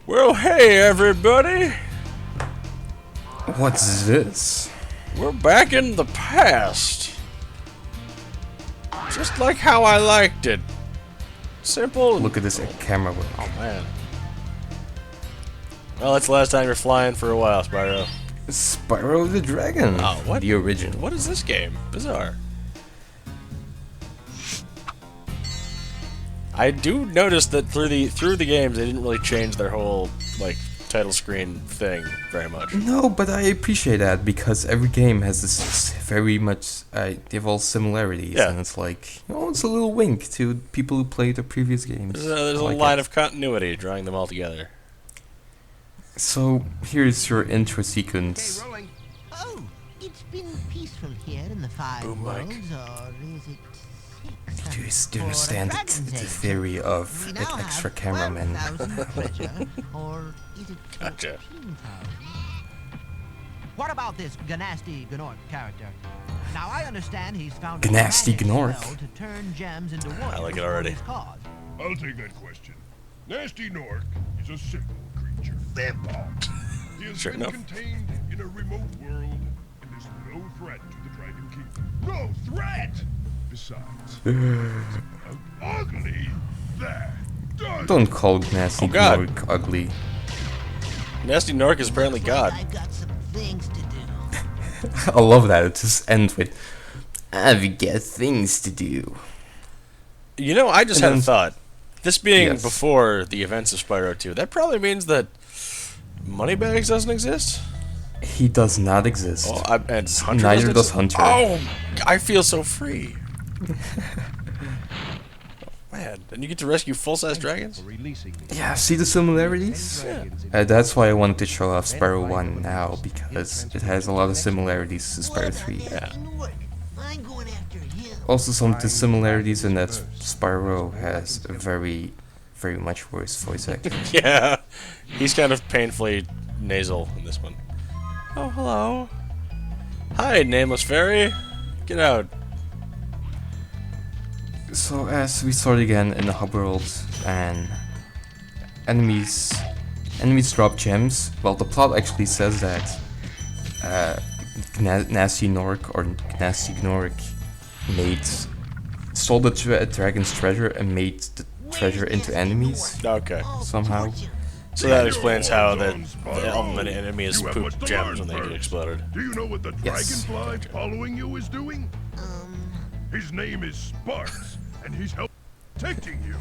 Well, hey everybody! What's this? We're back in the past. Just like how I liked it. Simple. Look at this camera work. Oh man. Well, that's the last time you're flying for a while, Spyro. Spyro the Dragon. Oh, what? The original. What is this game? Bizarre. I do notice that through the games they didn't really change their whole title screen thing very much. No, but I appreciate that because every game has this very much they have all similarities, and it's like, it's a little wink to people who played the previous games. There's a line of continuity drawing them all together. So here's your intro sequence. Okay, rolling. Oh, it's been peaceful here in the five worlds, or is it six? Do you understand the theory of an extra cameraman? Or is it Gotcha. 13,000? What about this Gnasty Gnorc character? Now I understand he's found Gnasty a magic Gnorc? spell to turn gems into wood. I like it already. for his cause. I'll take that question. Nasty Nork is a simple creature. Vampire. He has Sure been enough. contained in a remote world and is no threat to the Dragon Kingdom. No threat! Besides, it's about ugly. That does. Don't call Gnasty God. Gnorc ugly. Nasty Nork is apparently God. I've got some things to do. I love that. It just ends with, I've got things to do. You know, I just had a And thought. This being Yes. before the events of Spyro 2, that probably means that Moneybags doesn't exist? He does not exist. Oh, and Hunter Neither doesn't does exist? Hunter. Oh, I feel so free. Man, and you get to rescue full-size dragons? Yeah, see the similarities? That's why I wanted to show off Spyro 1 now, because it has a lot of similarities to Spyro 3. Yeah. I'm going after him. Also some of the similarities in that Spyro has a very, very much worse voice acting. Yeah, he's kind of painfully nasal in this one. Oh, hello. Hi, nameless fairy. Get out. So as we start again in the hub world, and enemies drop gems. Well, the plot actually says that Nasty Gnorc or Gnasty Gnorc stole the dragon's treasure and made the treasure into enemies Okay. somehow. So that explains how the element enemies poop gems when they get exploded. Do you know what the Yes. dragonfly following you is doing? His name is Sparks, and he's protecting you.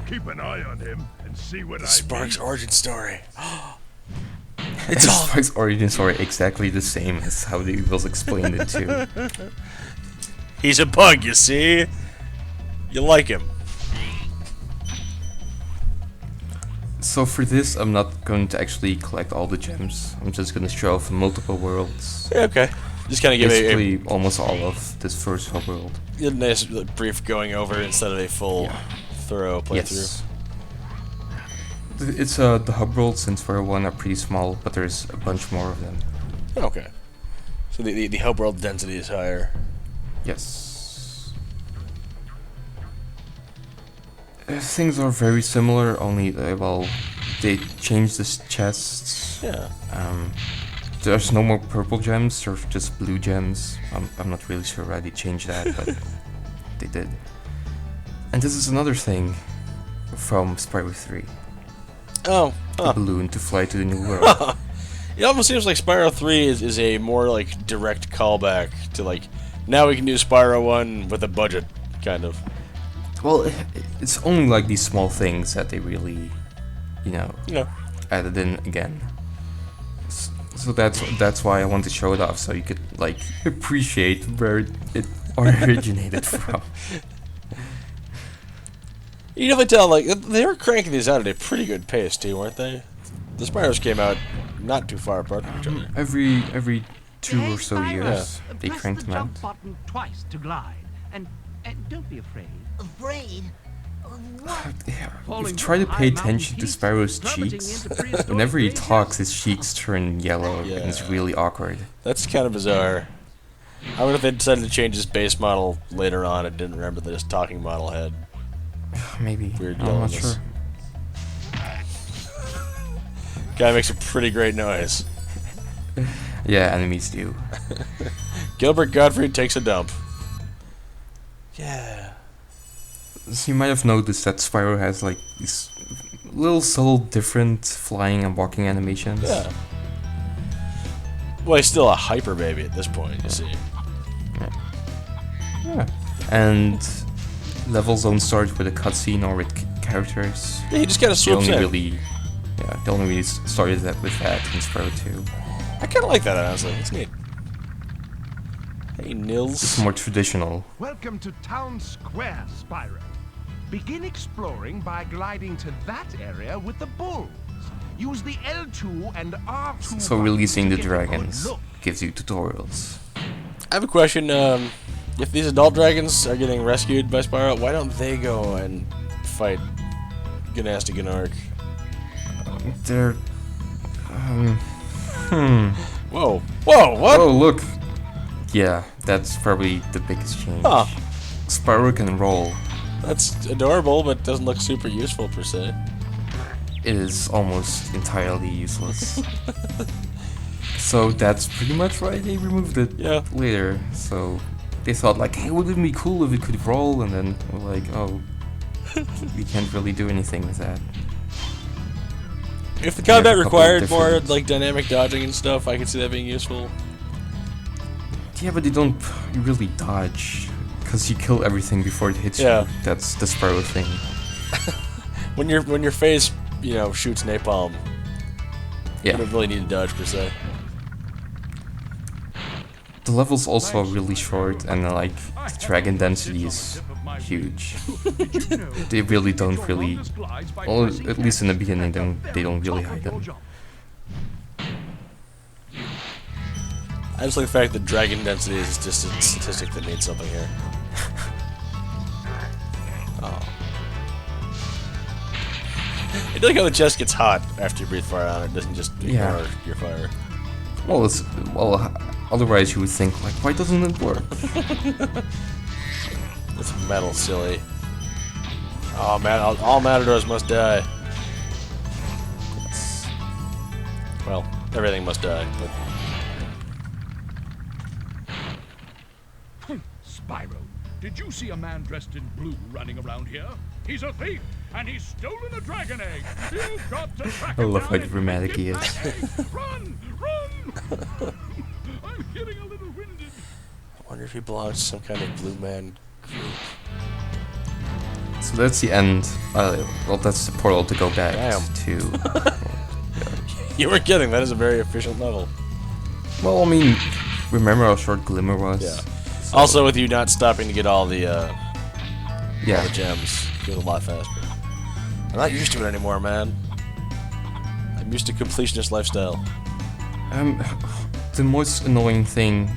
Keep an eye on him and see what I Spark's mean. origin story. It's Spark's origin story exactly the same as how the Eagles explained it too. He's a bug, you see? You like him. So for this, I'm not going to actually collect all the gems. I'm just going to show off multiple worlds. Yeah, okay. Just kind of give a Basically, almost all of this first hub world. nice brief going over instead of a full, thorough playthrough. Yes. It's the hub worlds in Spyro 1 are pretty small, but there's a bunch more of them. Okay. So the hub world density is higher. Yes. Things are very similar, only well, they changed the chests. Yeah. There's no more purple gems, there's just blue gems. I'm not really sure why they changed that, but they did. And this is another thing from Spyro 3. Oh. The balloon to fly to the new world. It almost seems like Spyro 3 is a more direct callback to now we can do Spyro 1 with a budget, kind of. Well, it's only these small things that they really, added in again. So that's why I want to show it off, so you could appreciate where it originated from. You can definitely tell, they were cranking these out at a pretty good pace, too, weren't they? The Spyros came out not too far apart from each other. Every 2 or so years, they Press cranked the them out. jump button twice to glide, and don't be afraid. Afraid? Of what? Yeah, try to pay attention to Spyro's cheeks. Whenever he talks, his cheeks turn yellow, and it's really awkward. That's kind of bizarre. I wonder if they decided to change his base model later on and didn't remember that his talking model had Maybe. weird I'm not yellowness. sure. Guy makes a pretty great noise. Yeah, enemies do. Gilbert Gottfried takes a dump. Yeah. So you might have noticed that Spyro has like these little subtle different flying and walking animations. Yeah. Well, he's still a hyper baby at this point, you see. Yeah. And levels don't start with a cutscene or with characters. Yeah, he just kind of swoops in. They only really started that with that in Spyro 2. I kind of like that, honestly. It's neat. Hey, Nils. It's more traditional. Welcome to Town Square, Spyro. Begin exploring by gliding to that area with the bulls. Use the L2 and R2. So releasing the buttons to get a good dragons look. gives you tutorials. I have a question. If these adult dragons are getting rescued by Spyro, why don't they go and fight Gnasty Gnorc? They're... Whoa. Whoa, what? Oh, look! Yeah, that's probably the biggest change. Huh. Spyro can roll. That's adorable, but doesn't look super useful per se. It is almost entirely useless. So that's pretty much why they removed it later. So they thought like, hey, wouldn't it be cool if it could roll? And then we're like, oh, we can't really do anything with that. If the combat a couple of required more different- like dynamic dodging and stuff, I could see that being useful. Yeah, but they don't really dodge, because you kill everything before it hits Yeah. you. That's the Spyro thing. When your face, shoots napalm, you Yeah. don't really need to dodge per se. The level's also really short, and like the dragon density is huge. They really don't well, at least in the beginning, they don't really hide them. I just like the fact that dragon density is just a statistic that means something here. Oh. I do like how the chest gets hot after you breathe fire on it. It doesn't just ignore your fire. Well, otherwise you would think like, why doesn't it work? It's metal, silly. Oh man, all matadors must die. Well, everything must die, but... Spyro, did you see a man dressed in blue running around here? He's a thief, and he's stolen a dragon egg. You've got to track I him love down how and dramatic he get is. that egg. Run! Run! I'm getting a little winded. I wonder if he belongs to some kind of blue man group. So that's the end. Well, that's the portal to go back to. You were kidding, that is a very efficient level. Well, I mean, remember how short Glimmer was? Yeah. Also, with you not stopping to get all the Yeah. gems, it goes a lot faster. I'm not used to it anymore, man. I'm used to completionist lifestyle. The most annoying thing.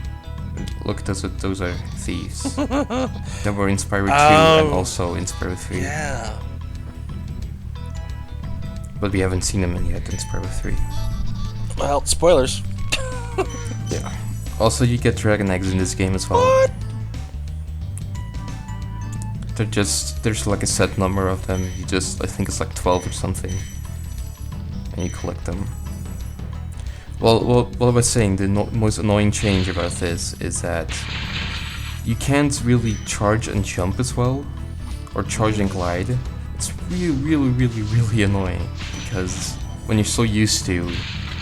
Look, those are thieves. That were in Spyro 2 and also in Spyro 3. Yeah. But we haven't seen them yet in Spyro 3. Well, spoilers. Yeah. Also, you get dragon eggs in this game as well. What? There's like a set number of them. I think it's like 12 or something. And you collect them. Well, what I was saying, the most annoying change about this is that you can't really charge and jump as well, or charge and glide. It's really annoying, because when you're so used to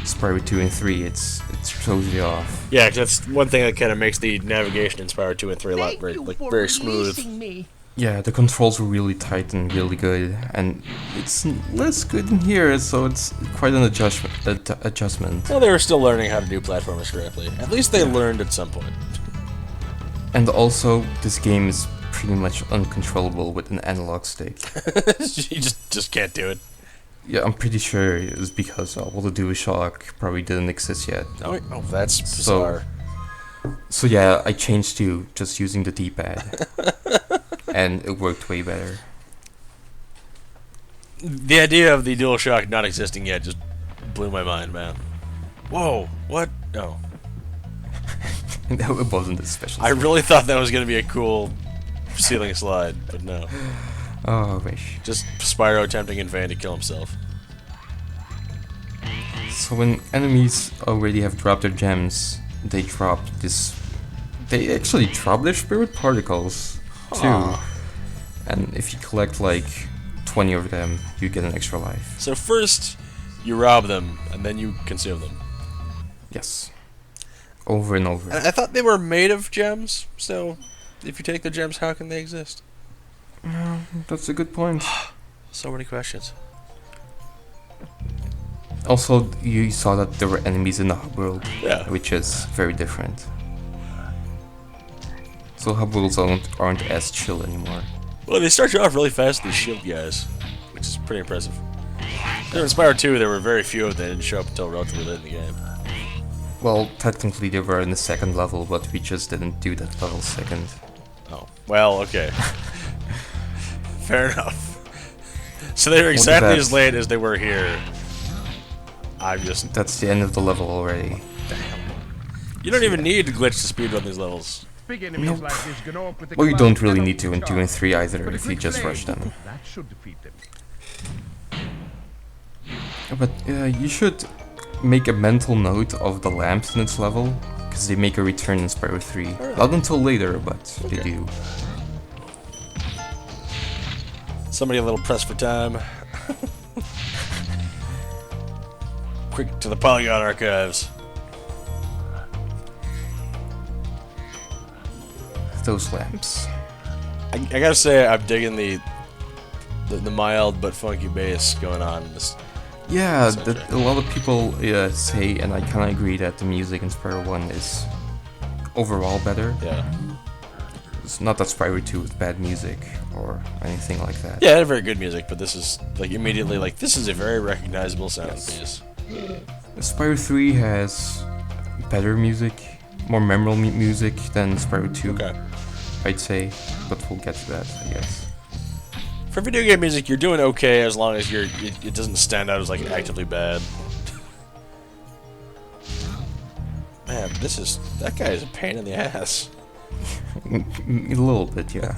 Spyro 2 and 3, it's totally off. Yeah, 'cause that's one thing that kind of makes the navigation in Spyro 2 and 3 a lot very smooth. Me. Yeah, the controls were really tight and really good, and it's less good in here, so it's quite an adjustment. Well, they were still learning how to do platformers correctly. At least they learned at some point. And also, this game is pretty much uncontrollable with an analog stick. You just can't do it. Yeah, I'm pretty sure it was because well, the DualShock probably didn't exist yet. Oh, that's bizarre. So yeah, I changed to just using the D-pad. And it worked way better. The idea of the DualShock not existing yet just blew my mind, man. Whoa, what? No. No, it wasn't a special. I really thought that was going to be a cool ceiling slide, but no. Oh, I wish. Just Spyro attempting in vain to kill himself. So when enemies already have dropped their gems, they drop this. They actually drop their spirit particles too. Huh. And if you collect like 20 of them, you get an extra life. So first, you rob them, and then you consume them. Yes. Over and over. And I thought they were made of gems, so if you take the gems, how can they exist? That's a good point. So many questions. Also, you saw that there were enemies in the hub world, Yeah. which is very different. So hub worlds aren't as chill anymore. Well, they start you off really fast, these shield guys, which is pretty impressive. In Spyro 2, there were very few of them. They didn't show up until relatively late in the game. Well, technically they were in the second level, but we just didn't do that level second. Oh. Well, okay. Fair enough. So they were exactly that? as late as they were here. I'm just... That's the end of the level already. You don't even need to glitch to speedrun these levels. Big enemies like this go up with the Well, you cloud don't really shadow need to in 2 and 3 either But a if you quick just flame, rush them. That should defeat them. But you should make a mental note of the lamps in its level, because they make a return in Spyro 3. Not until later, but they Okay. do. Somebody a little pressed for time. Quick to the Polygon archives. Those lamps. I gotta say, I'm digging the mild but funky bass going on in this. Yeah, Soundtrack. a lot of people say, and I kind of agree, that the music in Spyro 1 is overall better. Yeah. It's not that Spyro 2 is bad music or anything like that. Yeah, it had very good music, but this is like immediately like this is a very recognizable sound piece. Spyro 3 has better music, more memorable music than Spyro 2, Okay. I'd say, but we'll get to that, I guess. For video game music, you're doing okay as long as it doesn't stand out as like actively bad. Man, that guy is a pain in the ass. A little bit, yeah.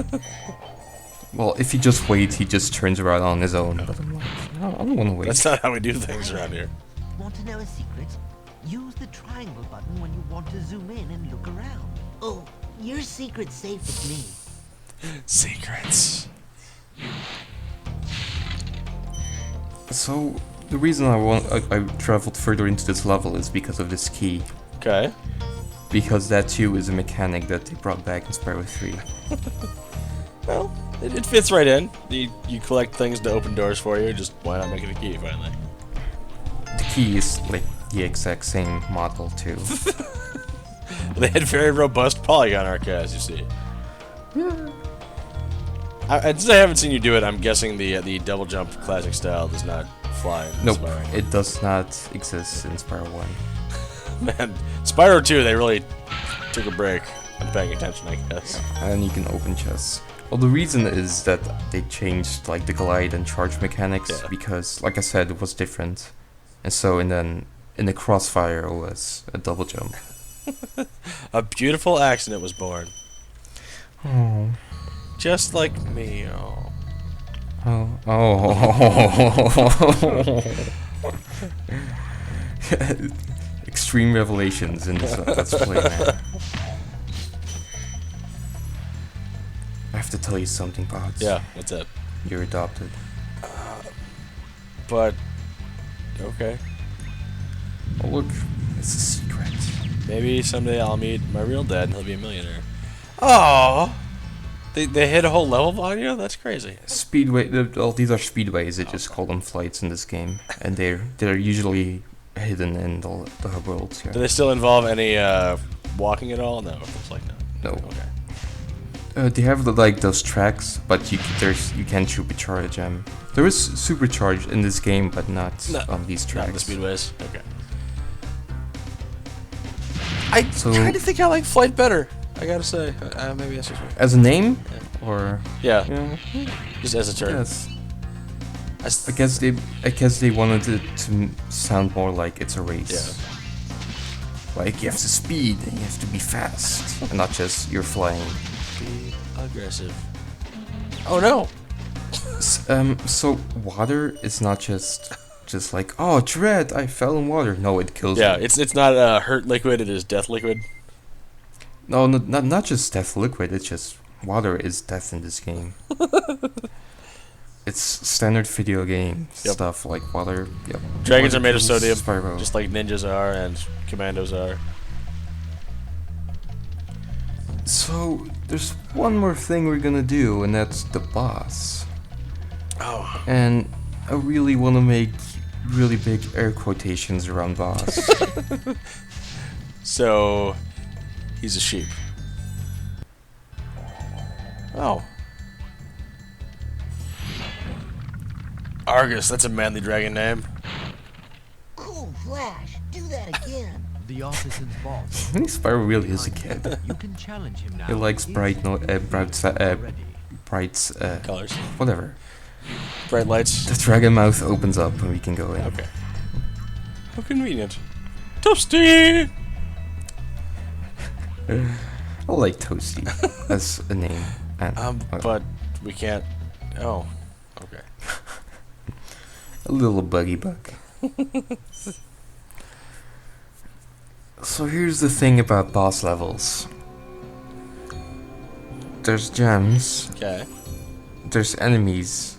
Well, if you just wait, he just turns around on his own, but I'm like, no, I don't want to wait. That's not how we do things around here. Want to know a secret? Use the triangle button when you want to zoom in and look around. Oh, your secret's safe with me. Secrets. So, the reason I traveled further into this level is because of this key. Okay. Because that too is a mechanic that they brought back in Spyro 3. Well, it fits right in. You collect things to open doors for you. Just why not make it a key finally? The key is like the exact same model too. They had very robust Polygon archives, you see. Yeah. Since I haven't seen you do it, I'm guessing the double jump classic style does not fly in Nope, Spyro. it does not exist in Spyro 1. Man, Spyro 2, they really took a break on paying attention, I guess. And you can open chests. Well, the reason is that they changed like the glide and charge mechanics Yeah. because, like I said, it was different. And so, and then in the Crossfire it was a double jump. A beautiful accident was born. Oh. Just like me. Oh. Oh. Extreme revelations in this Let's Play, man. I have to tell you something, Pods. Yeah, what's that? You're adopted. But, okay. Oh, look. It's a secret. Maybe someday I'll meet my real dad and he'll be a millionaire. Oh, they hit a whole level on you? That's crazy. Speedway. Well, these are speedways. They just call them flights in this game, and they're usually hidden in the hub worlds here. Do they still involve any walking at all? No, it looks like no. No. Okay. They have like those tracks, but you can't supercharge them. There is supercharge in this game, but not on these tracks. Not the speedways. Okay. I So- kind of think I like Flight better. I gotta say, maybe that's just me. As a name, or Yeah, yeah, just as a turn. yes. I s- I guess they wanted it to sound more like it's a race. Yeah. Like you have to speed and you have to be fast, and not just you're flying. Be aggressive. Oh no! So water is not just just like, oh, dread, I fell in water. No, it kills Yeah, you. it's not hurt liquid, it is death liquid. No, not just death liquid, it's just water is death in this game. It's standard video game stuff like water. Yep. Dragons Water are made of kills sodium, Spyro. just like ninjas are and commandos are. So, there's one more thing we're gonna do, and that's the boss. Oh. And I really want to make really big air quotations around boss. So, he's a sheep. Oh. Argus, that's a manly dragon name. Cool Flash, do that again. The artisan's boss. I think Spyro really is a kid. You can challenge him now. He likes bright Colors. whatever. Bright lights. The dragon mouth opens up and we can go in. Okay. How convenient. Toasty! I like Toasty as a name. And, But we can't. Oh. Okay. a little buggy bug. So here's the thing about boss levels. There's gems, Okay. there's enemies,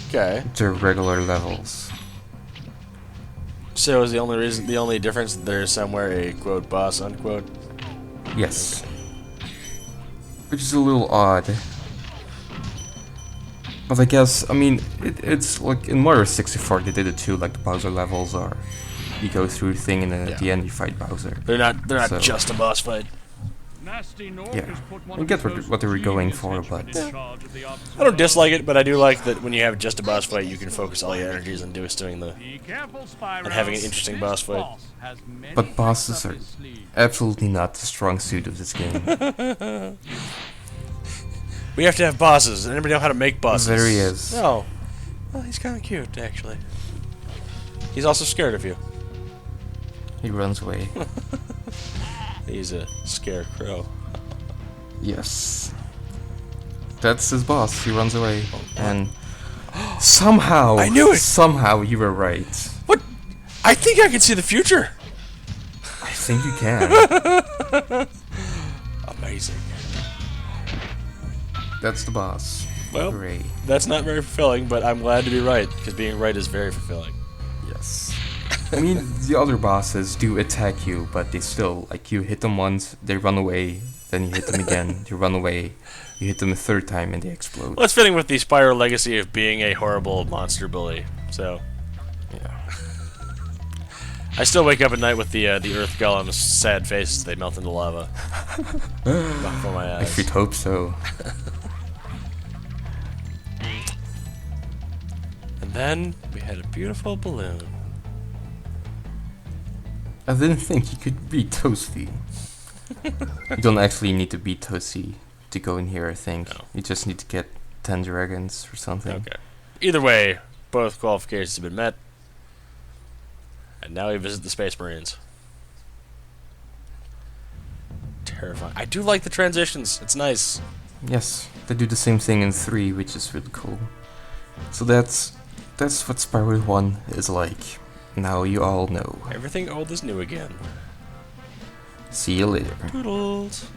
Okay. they're regular levels. So is the only difference that there's somewhere a quote boss unquote? Yes. Which is a little odd. But I guess, I mean, it's like in Mario 64 they did it too, like the Bowser levels are, you go through a thing and then at the end you fight Bowser. They're not So- just a boss fight. Yeah, I get what they were going for, but I don't dislike it, but I do like that when you have just a boss fight, you can focus all your energies on doing the and having an interesting boss fight. but bosses are absolutely not the strong suit of this game. We have to have bosses, and everybody know how to make bosses. There he is. Oh, well, he's kind of cute actually. He's also scared of you. He runs away. He's a scarecrow. Yes. That's his boss. He runs away. And somehow, I knew it! Somehow you were right. What? I think I can see the future. I think you can. Amazing. That's the boss. Well, Hooray. that's not very fulfilling, but I'm glad to be right, because being right is very fulfilling. Yes. I mean, the other bosses do attack you, but they still, like, you hit them once, they run away, then you hit them again, you run away, you hit them a third time, and they explode. Well, it's fitting with the Spyro legacy of being a horrible monster bully, so... Yeah. I still wake up at night with the Earth Golem's sad face as they melt into lava. Before my I eyes. should hope so. And then, we had a beautiful balloon. I didn't think you could beat Toasty. You don't actually need to beat Toasty to go in here, I think. No. You just need to get 10 dragons or something. Okay. Either way, both qualifications have been met. And now we visit the Space Marines. Terrifying. I do like the transitions. It's nice. Yes, they do the same thing in 3, which is really cool. So that's what Spyro 1 is like. Now you all know. Everything old is new again. See you later. Toodles.